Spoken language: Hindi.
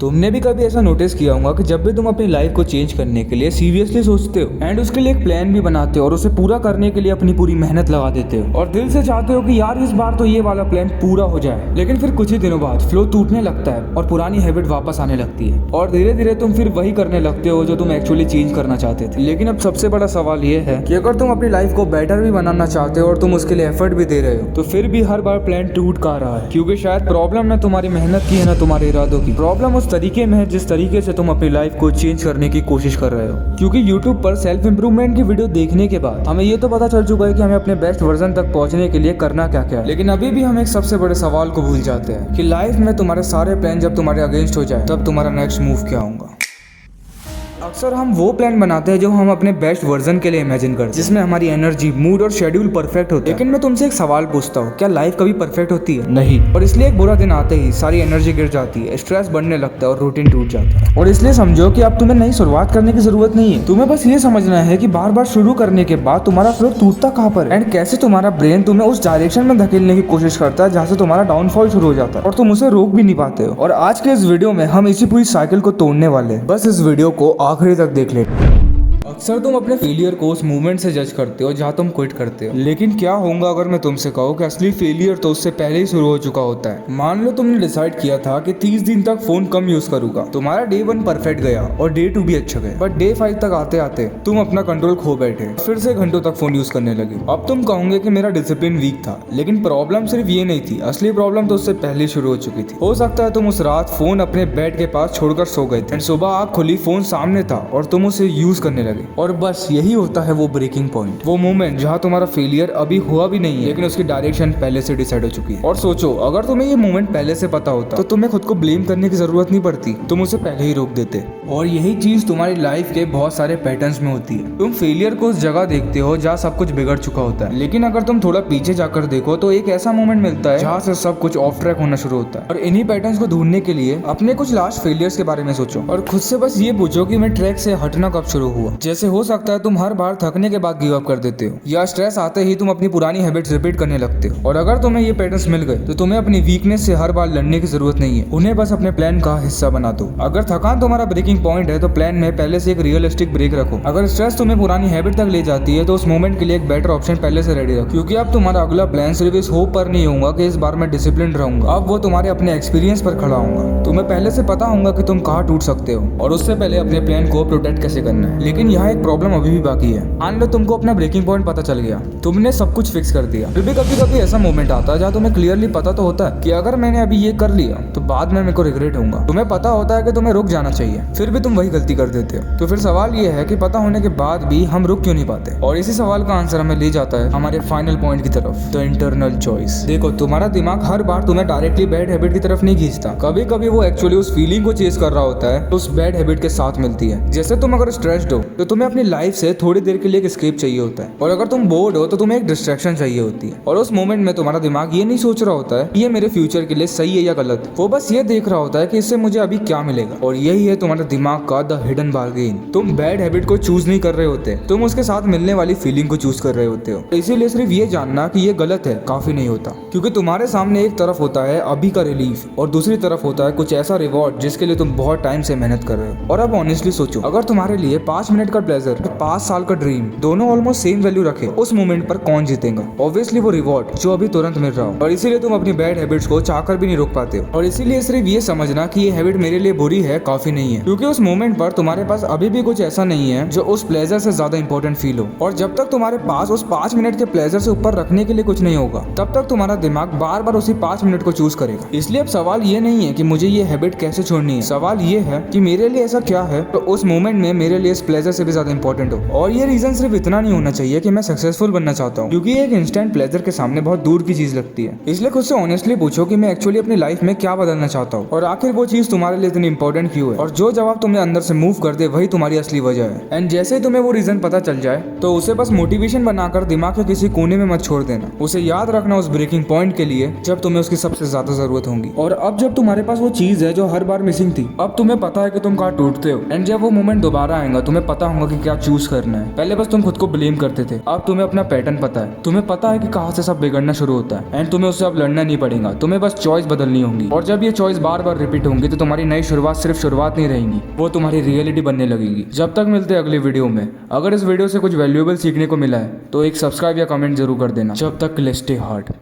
तुमने भी कभी ऐसा नोटिस किया होगा कि जब भी तुम अपनी लाइफ को चेंज करने के लिए सीरियसली सोचते हो एंड उसके लिए एक प्लान भी बनाते हो और उसे पूरा करने के लिए अपनी पूरी मेहनत लगा देते हो और दिल से चाहते हो कि यार इस बार तो ये वाला प्लान पूरा हो जाए, लेकिन फिर कुछ ही दिनों बाद फ्लो टूटने लगता है और पुरानी हैबिट वापस आने लगती है और धीरे धीरे तुम फिर वही करने लगते हो जो तुम एक्चुअली चेंज करना चाहते थे। लेकिन अब सबसे बड़ा सवाल ये है कि अगर तुम अपनी लाइफ को बेटर भी बनाना चाहते हो और तुम उसके लिए एफर्ट भी दे रहे हो तो फिर भी हर बार प्लान टूट का रहा है, क्योंकि शायद प्रॉब्लम ना तुम्हारी मेहनत की है ना तुम्हारे इरादों की। प्रॉब्लम उस तरीके में है जिस तरीके से तुम अपनी लाइफ को चेंज करने की कोशिश कर रहे हो। क्योंकि यूट्यूब पर सेल्फ इंप्रूवमेंट की वीडियो देखने के बाद हमें ये तो पता चल चुका है कि हमें अपने बेस्ट वर्जन तक पहुंचने के लिए करना क्या क्या है, लेकिन अभी भी हम एक सबसे बड़े सवाल को भूल जाते हैं कि लाइफ में तुम्हारे सारे प्लान जब तुम्हारे अगेंस्ट हो जाए तब तुम्हारा नेक्स्ट मूव क्या होगा। अक्सर हम वो प्लान बनाते हैं जो हम अपने बेस्ट वर्जन के लिए इमेजिन करते हैं, जिसमें हमारी एनर्जी, मूड और शेड्यूल परफेक्ट होता है। लेकिन मैं तुमसे एक सवाल पूछता हूँ, क्या लाइफ कभी परफेक्ट होती है? नहीं। और इसलिए एक बुरा दिन आते ही सारी एनर्जी गिर जाती है, स्ट्रेस बढ़ने लगता है और रूटीन टूट जाता है। और इसलिए समझो कि अब तुम्हें नई शुरुआत करने की जरूरत नहीं है। तुम्हें बस ये समझना है कि बार बार शुरू करने के बाद तुम्हारा फ्लो टूटता कहाँ पर है एंड कैसे तुम्हारा ब्रेन तुम्हें उस डायरेक्शन में धकेलने की कोशिश करता है जहाँ से तुम्हारा डाउनफॉल शुरू हो जाता है और तुम उसे रोक भी नहीं पाते हो। और आज के इस वीडियो में हम इसी पूरी साइकिल को तोड़ने वाले हैं। बस इस वीडियो को आखिरी तक देख लेना। अक्सर तुम अपने फेलियर को उस मूवमेंट से जज करते हो जहाँ तुम क्विट करते हो, लेकिन क्या होगा अगर मैं तुमसे कहूँ कि असली फेलियर तो उससे पहले ही शुरू हो चुका होता है। मान लो तुमने डिसाइड किया था कि 30 दिन तक फोन कम यूज करूंगा। तुम्हारा डे 1 परफेक्ट गया और डे 2 भी अच्छा गया, बट डे 5 तक आते आते तुम अपना कंट्रोल खो बैठे, फिर से घंटों तक फोन यूज करने लगे। अब तुम कहोगे कि मेरा डिसिप्लिन वीक था, लेकिन प्रॉब्लम सिर्फ ये नहीं थी, असली प्रॉब्लम तो उससे पहले शुरू हो चुकी थी। हो सकता है तुम उस रात फोन अपने बेड के पास छोड़कर सो गए थे, सुबह आँख खुली फोन सामने था और तुम उसे यूज करने लगे। और बस यही होता है वो ब्रेकिंग पॉइंट, वो मोमेंट जहाँ तुम्हारा फेलियर अभी हुआ भी नहीं है लेकिन उसकी डायरेक्शन पहले से डिसाइड हो चुकी है। और सोचो, अगर तुम्हें ये मोमेंट पहले से पता होता तो तुम्हें खुद को ब्लेम करने की जरूरत नहीं पड़ती, तुम उसे पहले ही रोक देते। और यही चीज तुम्हारी लाइफ के बहुत सारे पैटर्न्स में होती है। तुम फेलियर को उस जगह देखते हो जहाँ सब कुछ बिगड़ चुका होता है, लेकिन अगर तुम थोड़ा पीछे जाकर देखो तो एक ऐसा मोमेंट मिलता है जहाँ से सब कुछ ऑफ ट्रैक होना शुरू होता है। और इन्हीं पैटर्न्स को ढूंढने के लिए अपने कुछ लास्ट फेलियर्स के बारे में सोचो और खुद से बस ये पूछो कि मैं ट्रैक से हटना कब शुरू हुआ। जैसे हो सकता है तुम हर बार थकने के बाद गिव अप कर देते हो, या स्ट्रेस आते ही तुम अपनी पुरानी हैबिट्स रिपीट करने लगते हो। और अगर तुम्हें ये पैटर्न्स मिल गए तो तुम्हें अपनी वीकनेस से हर बार लड़ने की जरूरत नहीं है, उन्हें बस अपने प्लान का हिस्सा बना दो। अगर थकान तुम्हारा ब्रेकिंग पॉइंट है तो प्लान में पहले से एक रियलिस्टिक ब्रेक रखो। अगर स्ट्रेस तुम्हें पुरानी हैबिट तक ले जाती है तो उस मोमेंट के लिए एक बेटर ऑप्शन पहले से रेडी रखो, क्योंकि अब तुम्हारा अगला प्लान सिर्फ इस होप पर नहीं होगा कि इस बार मैं डिसिप्लिन रहूंगा, अब वो तुम्हारे अपने एक्सपीरियंस पर खड़ा होगा। तुम्हें पहले से पता होगा कि तुम कहाँ टूट सकते हो और उससे पहले अपने प्लान को प्रोटेक्ट कैसे करना है। लेकिन यहाँ एक प्रॉब्लम अभी भी बाकी है। मान लो तुमको अपना ब्रेकिंग पॉइंट पता चल गया, तुमने सब कुछ फिक्स कर दिया, फिर भी कभी कभी ऐसा मोमेंट आता है जहाँ तुम्हें क्लियरली पता तो होता है कि अगर मैंने अभी ये कर लिया तो बाद में मेरे को रिग्रेट होगा। तुम्हें पता होता है कि तुम्हें रुक जाना चाहिए, फिर भी तुम वही गलती कर देते हो। तो फिर सवाल ये है कि पता होने के बाद भी हम रुक क्यों नहीं पाते। और इसी सवाल का आंसर हमें ले जाता है हमारे फाइनल पॉइंट की तरफ, द इंटरनल चॉइस। देखो, तुम्हारा दिमाग हर बार तुम्हें डायरेक्टली बैड हैबिट की तरफ नहीं खींचता, कभी कभी वो एक्चुअली उस फीलिंग को चेस कर रहा होता है तो उस बैड हैबिट के साथ मिलती है। जैसे तुम अगर स्ट्रेस्ड हो तो तुम्हें अपनी लाइफ से थोड़ी देर के लिए एक एस्केप चाहिए होता है, और अगर तुम बोर्ड हो तो तुम्हें एक डिस्ट्रैक्शन चाहिए होती है। और उस मोमेंट में तुम्हारा दिमाग ये नहीं सोच रहा होता है ये मेरे फ्यूचर के लिए सही है या गलत, वो बस ये देख रहा होता है कि इससे मुझे अभी क्या मिलेगा। और यही है तुम्हारे दिमाग का द हिडन बार्गेन। तुम बैड हैबिट को चूज नहीं कर रहे होते, तुम उसके साथ मिलने वाली फीलिंग को चूज कर रहे होते हो। इसीलिए सिर्फ ये जानना कि ये गलत है काफी नहीं होता, क्योंकि तुम्हारे सामने एक तरफ होता है अभी का रिलीफ और दूसरी तरफ होता है कुछ ऐसा रिवॉर्ड जिसके लिए तुम बहुत टाइम से मेहनत कर रहे हो। और अब ऑनेस्टली सोचो, अगर तुम्हारे लिए 5 मिनट का प्लेजर और 5 साल का ड्रीम दोनों ऑलमोस्ट सेम वैल्यू रखे, उस मोमेंट पर कौन जीतेगा? ऑब्वियसली वो रिवॉर्ड जो अभी तुरंत मिल रहा हो। और इसीलिए तुम अपनी बैड हैबिट्स को चाहकर भी नहीं रोक पाते हो। और इसीलिए सिर्फ ये समझना कि ये हैबिट मेरे लिए बुरी है काफी नहीं है, क्योंकि उस मोमेंट पर तुम्हारे पास अभी भी कुछ ऐसा नहीं है जो उस प्लेजर से ज्यादा इंपॉर्टेंट फील हो। और जब तक तुम्हारे पास उस 5 मिनट के प्लेजर से ऊपर रखने के लिए कुछ नहीं होगा, तब तक तुम्हारा दिमाग बार बार उसी 5 मिनट को चूज करेगा। इसलिए अब सवाल ये नहीं है कि मुझे ये हैबिट कैसे छोड़नी है, सवाल ये है कि मेरे लिए ऐसा क्या है तो उस मोमेंट में मेरे लिए इस प्लेजर से भी ज्यादा इंपॉर्टेंट हो। और ये रीजन सिर्फ इतना नहीं होना चाहिए कि मैं सक्सेसफुल बनना चाहता हूँ, क्योंकि एक इंस्टेंट प्लेजर के सामने बहुत दूर की चीज लगती है। इसलिए खुद से ऑनेस्टली पूछो कि मैं एक्चुअली अपनी लाइफ में क्या बदलना चाहता हूँ और आखिर वो चीज तुम्हारे लिए इतनी इंपॉर्टेंट क्यों है। और जो जवाब दिमाग तुम्हें अंदर से मूव कर दे वही तुम्हारी असली वजह है। एंड जैसे ही तुम्हें वो रीजन पता चल जाए तो उसे बस मोटिवेशन बनाकर दिमाग के किसी कोने में मत छोड़ देना। उसे याद रखना उस ब्रेकिंग पॉइंट के लिए जब तुम्हें उसकी सबसे ज्यादा जरूरत होगी। और अब जब तुम्हारे पास वो चीज है जो हर बार मिसिंग थी, अब तुम्हें पता है कि तुम कहाँ टूटते हो। एंड जब वो मोमेंट दोबारा आएगा तुम्हें पता होगा कि क्या चूज करना है। पहले बस तुम खुद को ब्लेम करते थे, अब तुम्हें अपना पैटर्न पता है। तुम्हें पता है कि कहाँ से सब बिगड़ना शुरू होता है एंड तुम्हें उससे अब लड़ना नहीं पड़ेगा। तुम्हें बस चॉइस बदलनी होगी और जब ये चॉइस बार बार रिपीट होंगी तो तुम्हारी नई शुरुआत सिर्फ शुरुआत नहीं रहेगी, वो तुम्हारी रियलिटी बनने लगेगी। जब तक मिलते हैं अगली वीडियो में। अगर इस वीडियो से कुछ वैल्यूएबल सीखने को मिला है तो एक सब्सक्राइब या कमेंट जरूर कर देना। जब तक स्टे हार्ड।